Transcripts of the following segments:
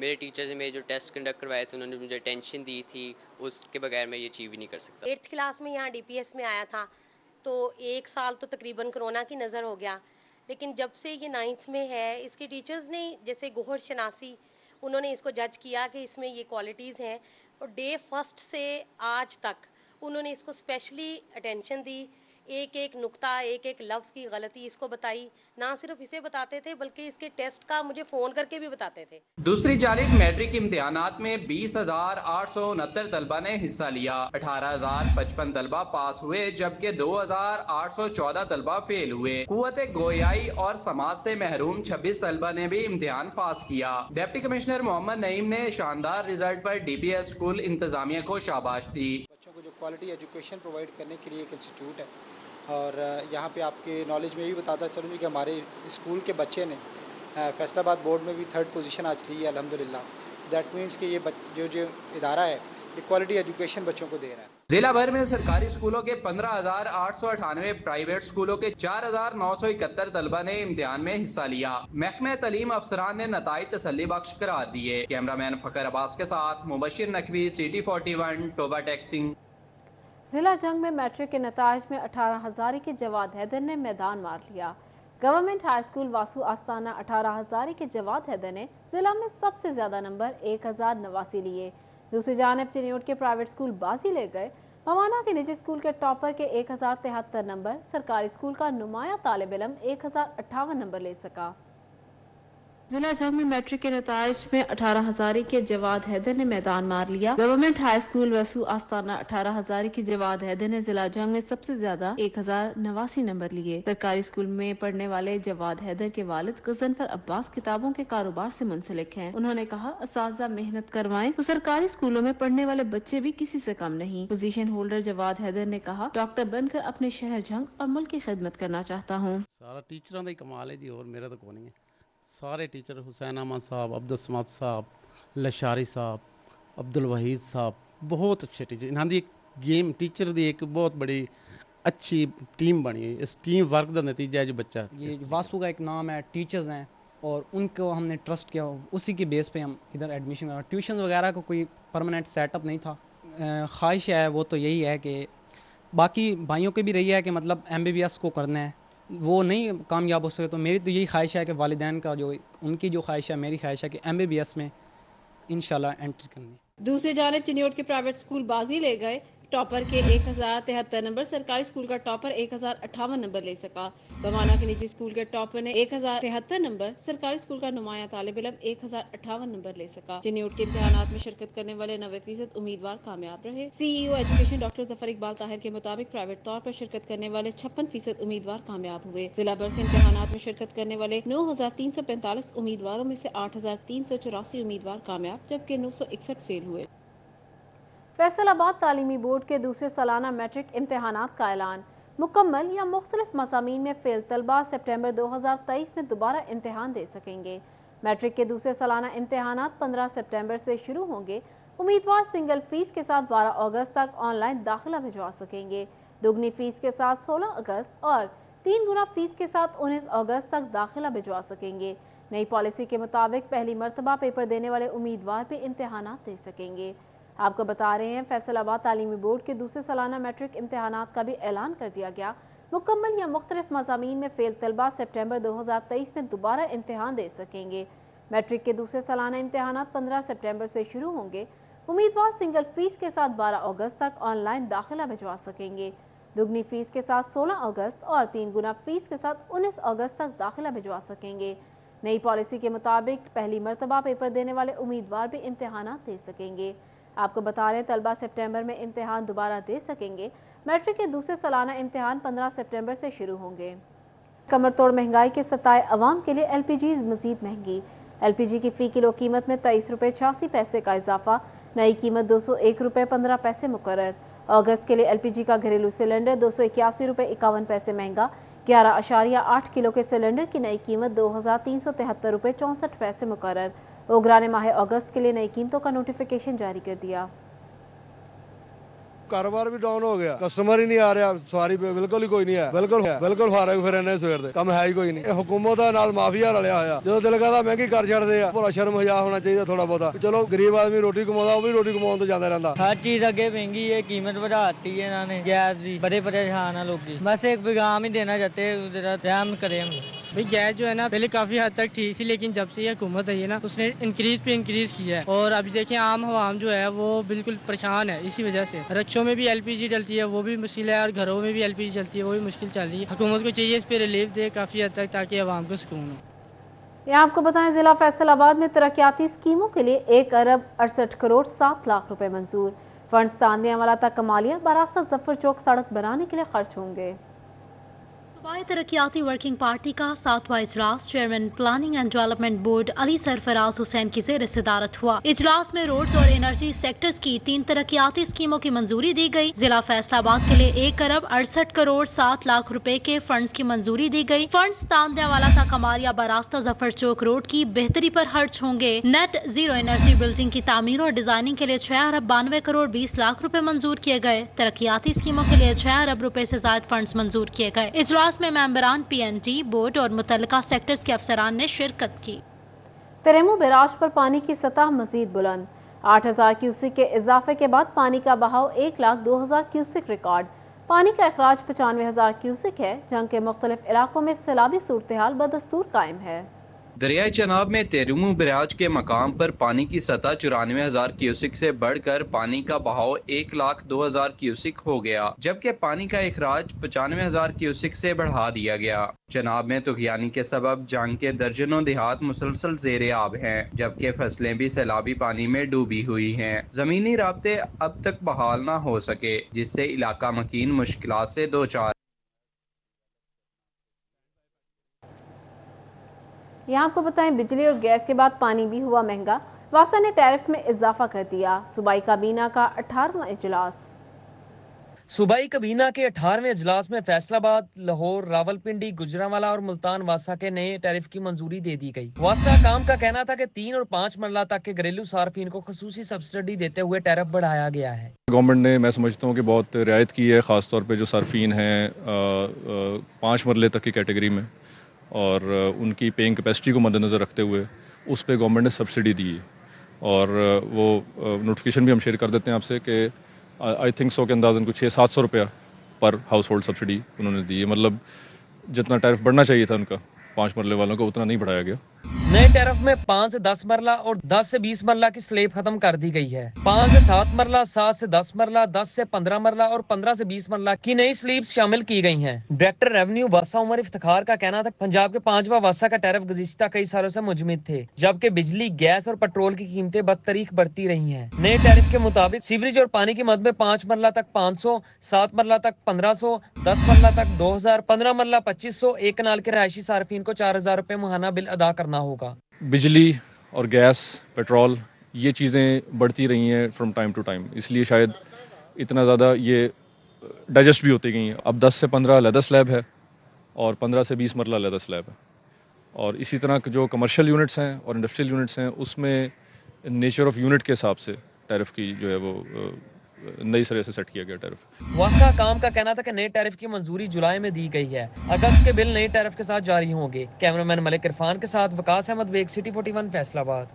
میرے ٹیچرز نے میرے جو ٹیسٹ کنڈکٹ کروائے تھے انہوں نے مجھے ٹینشن دی تھی، اس کے بغیر میں یہ اچیو ہی نہیں کر سکتا۔ 8th کلاس میں یہاں DPS میں آیا تھا تو 1 سال تو تقریباً کرونا کی نظر ہو گیا، لیکن جب سے یہ 9th میں ہے اس کے ٹیچرز نے جیسے گوہر شناسی انہوں نے اس کو جج کیا کہ اس میں یہ کوالٹیز ہیں، اور ڈے فرسٹ سے آج تک انہوں نے اس کو اسپیشلی اٹینشن دی، ایک ایک نقطہ ایک ایک لفظ کی غلطی اس کو بتائی، نہ صرف اسے بتاتے تھے بلکہ اس کے ٹیسٹ کا مجھے فون کر کے بھی بتاتے تھے۔ دوسری جانب میٹرک امتحانات میں 20,869 طلبہ نے حصہ لیا، 18,055 طلبہ پاس ہوئے جبکہ 2,814 طلبہ فیل ہوئے۔ قوت گویائی اور سماج سے محروم 26 طلبہ نے بھی امتحان پاس کیا۔ ڈپٹی کمشنر محمد نعیم نے شاندار رزلٹ پر DPS اسکول انتظامیہ کو شاباش دی۔ بچوں کو جو کوالٹی ایجوکیشن پرووائڈ کرنے کے لیے ایک انسٹیٹیوٹ ہے، اور یہاں پہ آپ کے نالج میں بھی بتاتا چلوں کہ ہمارے اسکول کے بچے نے فیصل آباد بورڈ میں بھی 3rd پوزیشن آج لی ہے الحمدللہ۔ دیٹ مینس کہ یہ جو ادارہ ہے یہ کوالٹی ایجوکیشن بچوں کو دے رہا ہے۔ ضلع بھر میں سرکاری اسکولوں کے 15,898، پرائیویٹ اسکولوں کے 4,971 طلبہ نے امتحان میں حصہ لیا۔ محکمہ تعلیم افسران نے نتائج تسلی بخش قرار دیے۔ کیمرامین فخر عباس کے ساتھ مبشر نقوی، CT 41 ٹوبا ٹیکسنگ۔ ضلع جنگ میں میٹرک کے نتائج میں 18 ہزاری کے جواد حیدر نے میدان مار لیا۔ گورنمنٹ ہائی اسکول واسو آستانہ 18 ہزاری کے جواد حیدر نے ضلع میں سب سے زیادہ نمبر 1089 لیے۔ دوسری جانب چنیوٹ کے پرائیویٹ اسکول بازی لے گئے۔ موانا کے نجی اسکول کے ٹاپر کے 1073 نمبر، سرکاری اسکول کا نمایاں طالب علم 1058 نمبر لے سکا۔ ضلع جنگ میں میٹرک کے نتائج میں 18 ہزاری کے جواد حیدر نے میدان مار لیا۔ گورنمنٹ ہائی اسکول وسو آستانہ 18 ہزاری کے جواد حیدر نے ضلع جنگ میں سب سے زیادہ 1089 نمبر لیے۔ سرکاری اسکول میں پڑھنے والے جواد حیدر کے والد غضنفر عباس کتابوں کے کاروبار سے منسلک ہیں۔ انہوں نے کہا اساتذہ محنت کروائیں تو سرکاری اسکولوں میں پڑھنے والے بچے بھی کسی سے کم نہیں۔ پوزیشن ہولڈر جواد حیدر نے کہا ڈاکٹر بن کر اپنے شہر جنگ اور ملک کی خدمت کرنا چاہتا ہوں۔ سارا ٹیچروں کا ہی کمال ہے جی، اور میرا تو کوئی نہیں ہے۔ سارے ٹیچر حسین احمد صاحب، عبدالسمد صاحب، لشاری صاحب، عبدالوحید صاحب بہت اچھے ٹیچر۔ انہاں دی گیم ٹیچر دی ایک بہت بڑی اچھی ٹیم بنی ہے۔ اس ٹیم ورک کا نتیجہ ہے جو بچہ یہ واسو کا ایک نام ہے، ٹیچرز ہیں اور ان کو ہم نے ٹرسٹ کیا، اسی کی بیس پہ ہم ادھر ایڈمیشن کرا۔ ٹیوشن وغیرہ کا کوئی پرماننٹ سیٹ اپ نہیں تھا۔ خواہش ہے وہ تو یہی ہے کہ باقی بھائیوں کی بھی رہی ہے کہ مطلب MBBS کو کرنا ہے، وہ نہیں کامیاب ہو سکے تو میری تو یہی خواہش ہے کہ والدین کا جو ان کی جو خواہش ہے میری خواہش ہے کہ MBBS میں انشاءاللہ انٹر کرنی۔ دوسری جانب چنیوٹ کے پرائیویٹ اسکول بازی لے گئے۔ ٹاپر کے 1073 نمبر، سرکاری اسکول کا ٹاپر 1058 نمبر لے سکا۔ بوانا کے نجی اسکول کے ٹاپر نے 1073 نمبر، سرکاری اسکول کا نمایاں طالب علم 1058 نمبر لے سکا۔ چنیوٹ کے امتحانات میں شرکت کرنے والے 90% امیدوار کامیاب رہے۔ CEO ایجوکیشن ڈاکٹر ظفر اقبال طاہر کے مطابق پرائیویٹ طور پر شرکت کرنے والے 56% امیدوار کامیاب ہوئے۔ ضلع بھر سے امتحانات میں شرکت کرنے والے 9345 امیدواروں میں سے 8384 امیدوار کامیاب جبکہ 961 فیل ہوئے۔ فیصل آباد تعلیمی بورڈ کے دوسرے سالانہ میٹرک امتحانات کا اعلان۔ مکمل یا مختلف مضامین میں فیل طلبہ سپٹمبر 2023 میں دوبارہ امتحان دے سکیں گے۔ میٹرک کے دوسرے سالانہ امتحانات 15 سپٹمبر سے شروع ہوں گے۔ امیدوار سنگل فیس کے ساتھ 12 اگست تک آن لائن داخلہ بھجوا سکیں گے۔ دگنی فیس کے ساتھ 16 اگست اور 3 گنا فیس کے ساتھ 19 اگست تک داخلہ بھجوا سکیں گے۔ نئی پالیسی کے مطابق پہلی مرتبہ پیپر دینے والے امیدوار بھی امتحانات دے سکیں گے۔ آپ کو بتا رہے ہیں فیصل آباد تعلیمی بورڈ کے دوسرے سالانہ میٹرک امتحانات کا بھی اعلان کر دیا گیا۔ مکمل یا مختلف مضامین میں فیل طلبہ سپٹمبر 2023 میں دوبارہ امتحان دے سکیں گے۔ میٹرک کے دوسرے سالانہ امتحانات 15 سپٹمبر سے شروع ہوں گے۔ امیدوار سنگل فیس کے ساتھ 12 اگست تک آن لائن داخلہ بھجوا سکیں گے۔ دگنی فیس کے ساتھ 16 اگست اور 3 گنا فیس کے ساتھ 19 اگست تک داخلہ بھجوا سکیں گے۔ نئی پالیسی کے مطابق پہلی مرتبہ پیپر دینے والے امیدوار بھی امتحانات دے سکیں گے۔ آپ کو بتا رہے طلبہ سپٹمبر میں امتحان دوبارہ دے سکیں گے۔ میٹرک کے دوسرے سالانہ امتحان 15 سپٹمبر سے شروع ہوں گے۔ کمر توڑ مہنگائی کے ستائے عوام کے لیے LPG مزید مہنگی۔ LPG کی فی کلو قیمت میں 23 روپے 86 پیسے کا اضافہ، نئی قیمت 201 روپے 15 پیسے مقرر۔ اگست کے لیے LPG کا گھریلو سلنڈر 281 روپے 51 پیسے مہنگا، 11.8 کلو کے سلنڈر کی نئی قیمت 2373 روپے 64 پیسے مقرر۔ اوگرا نے ماہ اگست کے لیے نئی قیمتوں کا نوٹیفیکیشن جاری کر دیا۔ کاروبار بھی ڈاؤن ہو گیا, کسٹمر ہی نہیں آ رہا, سواری پہ بالکل ہی کوئی نہیں ہے, بالکل فارغ پھر رہنے سویر دے, کم ہے ہی کوئی نہیں. حکومت نال مافیا رلیا ہوا, جو دل کرتا مہنگی کر چھڑتے ہیں. پورا شرم حیا ہونا چاہیے تھوڑا بہت. چلو غریب آدمی روٹی کما, وہ بھی روٹی کما تو جاتا رہتا. ہر چیز اگے مہنگی ہے, قیمت بڑھاتی ہے انہوں نے گیس کی, بڑے پریشان ہیں لوگ. بس ایک پیغام ہی دینا چاہتے ہیں, رحم کریں. بھائی گیس جو ہے نا پہلے کافی حد تک ٹھیک تھی, لیکن جب سے یہ حکومت ہے نا اس نے انکریز پہ انکریز کیا ہے. اور ابھی دیکھیں عام عوام جو ہے وہ بالکل پریشان ہے اسی وجہ سے. رکشوں میں بھی LPG ڈلتی ہے, وہ بھی مشکل ہے, اور گھروں میں بھی LPG ڈلتی ہے, وہ بھی مشکل چل رہی ہے. حکومت کو چاہیے اس پہ ریلیف دے کافی حد تک, تاکہ عوام کو سکون ہو. یہاں آپ کو بتائیں ضلع فیصل آباد میں ترقیاتی اسکیموں کے لیے 1 ارب 68 کروڑ 7 لاکھ روپے منظور. فنڈز تاندیہ والا تک کمالیہ براستہ ظفر چوک سڑک بنانے کے لیے خرچ ہوں گے. صوبائی ترقیاتی ورکنگ پارٹی کا 7واں اجلاس chairman planning and development board Ali Sarfaraz Hussain کی زیر صدارت ہوا. اجلاس میں روڈز اور انرجی سیکٹرز کی 3 ترقیاتی اسکیموں کی منظوری دی گئی. ضلع فیصل آباد کے لیے 1 ارب 68 کروڑ 7 لاکھ روپے کے فنڈز کی منظوری دی گئی. فنڈز تاندیہ والا تا کمالیہ براستہ ظفر چوک روڈ کی بہتری پر خرچ ہوں گے. نیٹ زیرو انرجی بلڈنگ کی تعمیر اور ڈیزائننگ کے لیے 6 ارب 92 کروڑ 20 لاکھ روپے منظور کیے گئے. ترقیاتی اسکیموں کے لیے 6 ارب روپے سے زائد فنڈز منظور کیے گئے. اجلاس میں ممبران PNG بورڈ اور متعلقہ سیکٹرز کے افسران نے شرکت کی. تریمو بیراج پر پانی کی سطح مزید بلند. 8000 کیوسک کے اضافے کے بعد پانی کا بہاؤ 1,02,000 کیوسک ریکارڈ. پانی کا اخراج 95,000 کیوسک ہے. جنگ کے مختلف علاقوں میں سیلابی صورتحال بدستور قائم ہے. دریائے چناب میں تیرمو بیراج کے مقام پر پانی کی سطح 94,000 کیوسک سے بڑھ کر پانی کا بہاؤ 1,02,000 کیوسک ہو گیا، جبکہ پانی کا اخراج 95,000 کیوسک سے بڑھا دیا گیا۔ چناب میں طغیانی کے سبب جنگ کے درجنوں دیہات مسلسل زیر آب ہیں، جبکہ فصلیں بھی سیلابی پانی میں ڈوبی ہوئی ہیں۔ زمینی رابطے اب تک بحال نہ ہو سکے، جس سے علاقہ مکین مشکلات سے دوچار۔ یہاں آپ کو بتائیں بجلی اور گیس کے بعد پانی بھی ہوا مہنگا، واسا نے ٹیرف میں اضافہ کر دیا۔ صوبائی کابینہ کا 18واں اجلاس۔ صوبائی کابینہ کے 18ویں اجلاس میں فیصل آباد، لاہور، راولپنڈی، گجرانوالہ اور ملتان واسا کے نئے ٹیرف کی منظوری دے دی گئی۔ واسا کام کا کہنا تھا کہ 3 اور 5 مرلہ تک کے گھریلو صارفین کو خصوصی سبسڈی دیتے ہوئے ٹیرف بڑھایا گیا ہے۔ گورنمنٹ نے میں سمجھتا ہوں کہ بہت رعایت کی ہے، خاص طور پہ جو صارفین ہیں 5 مرلے تک کی کیٹیگری میں، اور ان کی پیئنگ کیپیسٹی کو مد نظر رکھتے ہوئے اس پہ گورنمنٹ نے سبسڈی دی ہے، اور وہ نوٹیفیکیشن بھی ہم شیئر کر دیتے ہیں آپ سے کہ آئی تھنک سو کے اندازاً کچھ 600-700 روپیہ پر ہاؤس ہولڈ سبسڈی انہوں نے دی ہے۔ مطلب جتنا ٹیرف بڑھنا چاہیے تھا ان کا 5 مرلے والوں کا اتنا نہیں بڑھایا گیا۔ نئے ٹیرف میں 5 سے 10 مرلہ اور 10 سے 20 مرلہ کی سلیب ختم کر دی گئی ہے۔ 5 سے 7 مرلہ، 7 سے 10 مرلہ، 10 سے 15 مرلہ اور 15 سے 20 مرلہ کی نئی سلیبز شامل کی گئی ہیں۔ ڈائریکٹر ریونیو واسا عمر افتخار کا کہنا تھا کہ پنجاب کے 5واں واسا کا ٹیرف گزشتہ کئی سالوں سے مجمد تھے، جبکہ بجلی، گیس اور پیٹرول کی قیمتیں بدتریخ بڑھتی رہی ہیں۔ نئے ٹیرف کے مطابق سیوریج اور پانی کی مد میں 5 مرلہ تک 500، 7 مرلہ تک 1500، 10 مرلہ تک 2000، 15 مرلہ 2500، ایک کنال کے رہائشی صارفین کو 4000 روپے ماہانہ بل ادا کرنا ہوگا۔ بجلی اور گیس، پیٹرول، یہ چیزیں بڑھتی رہی ہیں فرام ٹائم ٹو ٹائم، اس لیے شاید اتنا زیادہ یہ ڈائجسٹ بھی ہوتی گئی ہیں۔ اب 10 سے 15 علیحدہ سلیب ہے اور 15 سے 20 مرلہ علیحدہ سلیب ہے، اور اسی طرح جو کمرشل یونٹس ہیں اور انڈسٹریل یونٹس ہیں اس میں نیچر آف یونٹ کے حساب سے ٹیرف کی جو ہے وہ نئی سرے سے سیٹ کیا گیا ٹیرف۔ واسا کام کا کہنا تھا کہ نئے ٹیرف کی منظوری جولائی میں دی گئی ہے۔ اگست کے بل نئے ٹیرف کے ساتھ جاری ہوں گے۔ کیمرامین ملک عرفان کے ساتھ وقاص احمد بیگ، سٹی 41 فیصل آباد۔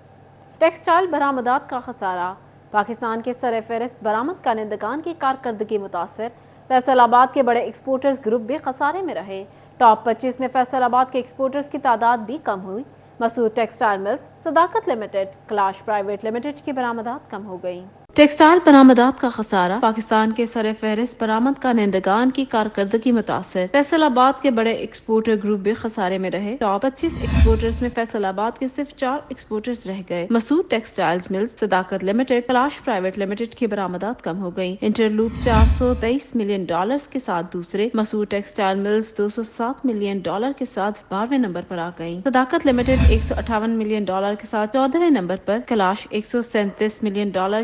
ٹیکسٹائل برآمدات کا خسارہ، پاکستان کے سر فہرست برآمد کنندگان کی کارکردگی متاثر، فیصل آباد کے بڑے ایکسپورٹرز گروپ بھی خسارے میں رہے۔ ٹاپ 25 میں فیصل آباد کے ایکسپورٹرز کی تعداد بھی کم ہوئی۔ مسعود ٹیکسٹائل ملز، صداقت لمیٹڈ، کلاش پرائیویٹ لمیٹڈ کی برآمدات کم ہو گئی۔ ٹیکسٹائل برآمدات کا خسارہ، پاکستان کے سر فہرست برآمد کنندگان کی کارکردگی متاثر، فیصل آباد کے بڑے ایکسپورٹر گروپ بھی خسارے میں رہے۔ ٹاپ 25 ایکسپورٹرز میں فیصل آباد کے صرف 4 ایکسپورٹرز رہ گئے۔ مسعود ٹیکسٹائل ملز، صداقت لمیٹڈ، کلاش پرائیویٹ لمیٹڈ کی برآمدات کم ہو گئی۔ انٹرلوپ $423 ملین کے ساتھ دوسرے، مسعود ٹیکسٹائل ملز $207 ملین کے ساتھ 12ویں نمبر پر آ گئی۔ صداقت لمیٹڈ $158 ملین کے ساتھ 14ویں نمبر پر، کلاش $137 ملین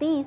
30,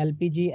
LPG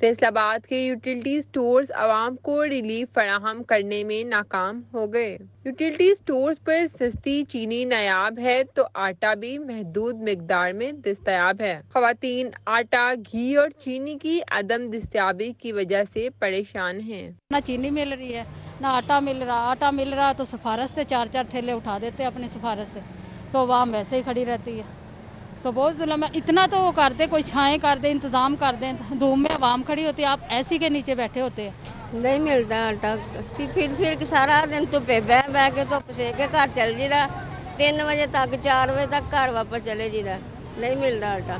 فیصل آباد کے یوٹیلٹی سٹورز عوام کو ریلیف فراہم کرنے میں ناکام ہو گئے۔ یوٹیلٹی سٹورز پر سستی چینی نایاب ہے تو آٹا بھی محدود مقدار میں دستیاب ہے۔ خواتین آٹا، گھی اور چینی کی عدم دستیابی کی وجہ سے پریشان ہیں۔ نہ چینی مل رہی ہے نہ آٹا مل رہا تو سفارت سے 4 تھیلے اٹھا دیتے اپنی سفارت سے، تو عوام ویسے ہی کھڑی رہتی ہے، تو بہت ظلم ہے۔ اتنا تو وہ کر دے، کوئی چھائیں کر دے، انتظام کر دیں، دھوپ میں عوام کھڑی ہوتی ہے، آپ ایسی کے نیچے بیٹھے ہوتے ہیں۔ نہیں ملتا آٹا، پھر سارا دن تو بہ کے تو پسے کے گھر چل جی رہا، 3 بجے تک 4 بجے تک گھر واپس چلے جی رہا، نہیں ملتا آٹا۔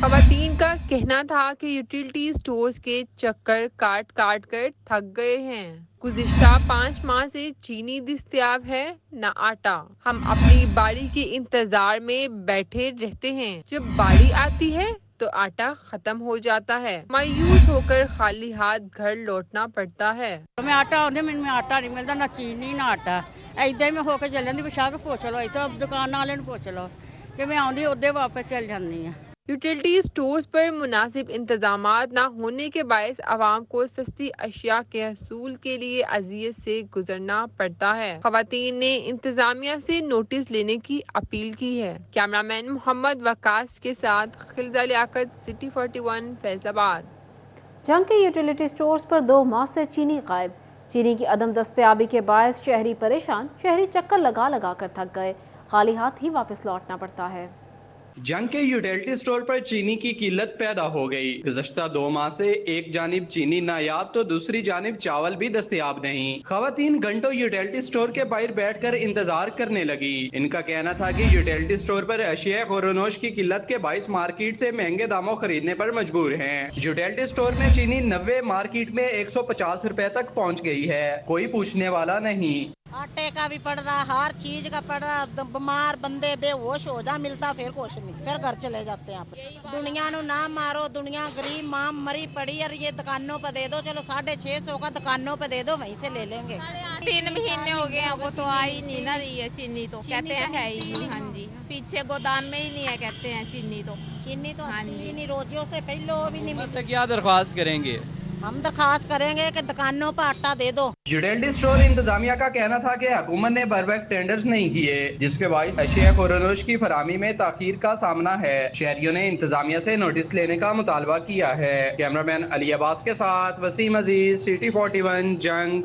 خواتین کا کہنا تھا کہ یوٹیلٹی سٹورز کے چکر کاٹ کر تھک گئے ہیں۔ گزشتہ 5 ماہ سے چینی دستیاب ہے نہ آٹا۔ ہم اپنی باری کے انتظار میں بیٹھے رہتے ہیں، جب باری آتی ہے تو آٹا ختم ہو جاتا ہے، مایوس ہو کر خالی ہاتھ گھر لوٹنا پڑتا ہے۔ میں آٹا آدھے منٹ میں آٹا نہیں ملتا، نہ چینی نہ آٹا، ایدے میں ہو کے چل جاتی، پچھا کے پوچھ لو، تو دکان والے نے پوچھ لو کہ میں آؤں ادے واپس چل جاتی ہوں۔ یوٹیلٹی سٹورز پر مناسب انتظامات نہ ہونے کے باعث عوام کو سستی اشیاء کے حصول کے لیے اذیت سے گزرنا پڑتا ہے۔ خواتین نے انتظامیہ سے نوٹس لینے کی اپیل کی ہے۔ کیمرہ مین محمد وقاص کے ساتھ خلزہ لیاقت، سٹی 41 فیصل آباد۔ جنگ کے یوٹیلیٹی سٹورز پر 2 ماہ سے چینی غائب۔ چینی کی عدم دستیابی کے باعث شہری پریشان، شہری چکر لگا کر تھک گئے، خالی ہاتھ ہی واپس لوٹنا پڑتا ہے۔ جنگ کے یوٹیلٹی سٹور پر چینی کی قلت پیدا ہو گئی۔ گزشتہ 2 ماہ سے ایک جانب چینی نایاب تو دوسری جانب چاول بھی دستیاب نہیں۔ خواتین گھنٹوں یوٹیلٹی سٹور کے باہر بیٹھ کر انتظار کرنے لگی۔ ان کا کہنا تھا کہ یوٹیلٹی سٹور پر اشیاء خورنوش کی قلت کے باعث مارکیٹ سے مہنگے داموں خریدنے پر مجبور ہیں۔ یوٹیلٹی سٹور میں چینی 90، مارکیٹ میں 150 روپے تک پہنچ گئی ہے، کوئی پوچھنے والا نہیں۔ آٹے کا بھی پڑ رہا، ہر چیز کا پڑ رہا، بیمار بندے بے ہوش ہو جا، ملتا پھر کچھ نہیں، پھر گھر چلے جاتے ہیں۔ دنیا نو نہ مارو، دنیا غریب ماں مری پڑی، اور یہ دکانوں پہ دے دو، چلو 650 کا دکانوں پہ دے دو، وہیں سے لے لیں گے۔ 3 مہینے ہو گئے ہیں، وہ تو آ ہی نہیں نہ رہی ہے چینی، تو کہتے ہیں ہے ہی نہیں۔ ہاں جی، پیچھے گودام میں ہی نہیں ہے کہتے ہیں چینی تو نہیں، روزیوں سے پہلے وہ بھی نہیں ملتی۔ کیا درخواست کریں گے؟ ہم درخواست کریں گے کہ دکانوں پر آٹا دے دو۔ یوٹیلٹی سٹور انتظامیہ کا کہنا تھا کہ حکومت نے بر وقت ٹینڈرز نہیں کیے، جس کے باعث اشیاء خورنوش کی فراہمی میں تاخیر کا سامنا ہے۔ شہریوں نے انتظامیہ سے نوٹس لینے کا مطالبہ کیا ہے۔ کیمرہ مین علی عباس کے ساتھ وسیم عزیز، سٹی 41 جنگ۔